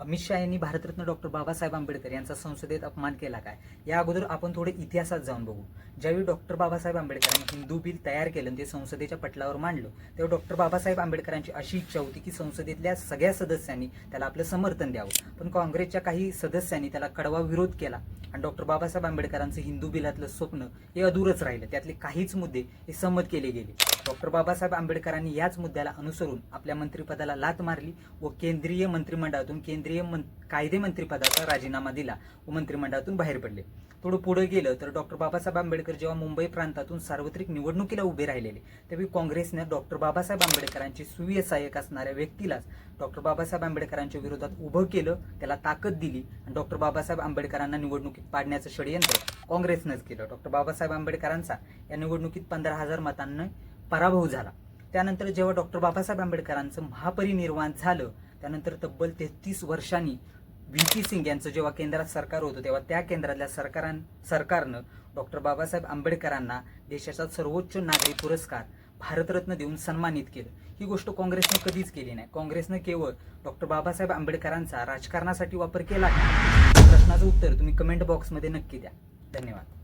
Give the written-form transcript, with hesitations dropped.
अमित शहा यांनी भारतरत्न डॉक्टर बाबासाहेब आंबेडकर यांचा संसदेत अपमान केला काय? या अगोदर आपण थोडे इतिहासात जाऊन बघू. ज्यावेळी डॉक्टर बाबासाहेब आंबेडकरांनी हिंदू बिल तयार केलं आणि ते संसदेच्या पटलावर मांडलं, तेव्हा डॉक्टर बाबासाहेब आंबेडकरांची अशी इच्छा होती की संसदेतल्या सगळ्या सदस्यांनी त्याला आपलं समर्थन द्यावं. पण काँग्रेसच्या काही सदस्यांनी त्याला कडवा विरोध केला आणि डॉक्टर बाबासाहेब आंबेडकरांचं हिंदू बिलातलं स्वप्न हे अधूरच राहिलं. त्यातले काहीच मुद्दे हे संमत केले गेले. डॉक्टर बाबासाहेब आंबेडकरांनी याच मुद्द्याला अनुसरून आपल्या मंत्रिपदाला लाथ मारली व केंद्रीय मंत्रिमंडळातून कायदे मंत्रिपदाचा राजीनामा दिला व मंत्रिमंडळातून बाहेर पडले. थोडं पुढे गेलं तर डॉक्टर बाबासाहेब आंबेडकर जेव्हा मुंबई प्रांतातून सार्वत्रिक निवडणुकीला उभे राहिलेले, त्यावेळी काँग्रेसने डॉक्टर बाबासाहेब आंबेडकरांचे सुविध सहाय्यक असणाऱ्या व्यक्तीलाच डॉक्टर बाबासाहेब आंबेडकरांच्या विरोधात उभं केलं, त्याला ताकद दिली आणि डॉक्टर बाबासाहेब आंबेडकरांना निवडणुकीत पाडण्याचं षडयंत्र काँग्रेसनंच केलं. डॉक्टर बाबासाहेब आंबेडकरांचा या निवडणुकीत 15,000 मतांनी पराभव झाला. त्यानंतर जेव्हा डॉक्टर बाबासाहेब आंबेडकरांचं महापरिनिर्वाण झालं, त्यानंतर तब्बल 33 वर्षांनी व्ही.पी. सिंग यांचं जेव्हा केंद्रात सरकार होतं, तेव्हा त्या केंद्रातल्या सरकारनं डॉक्टर बाबासाहेब आंबेडकरांना देशाचा सर्वोच्च नागरी पुरस्कार भारतरत्न देऊन सन्मानित केलं. ही गोष्ट काँग्रेसनं कधीच केली नाही. काँग्रेसनं केवळ डॉक्टर बाबासाहेब आंबेडकरांचा राजकारणासाठी वापर केला. प्रश्नाचं उत्तर तुम्ही कमेंट बॉक्समध्ये नक्की द्या. धन्यवाद.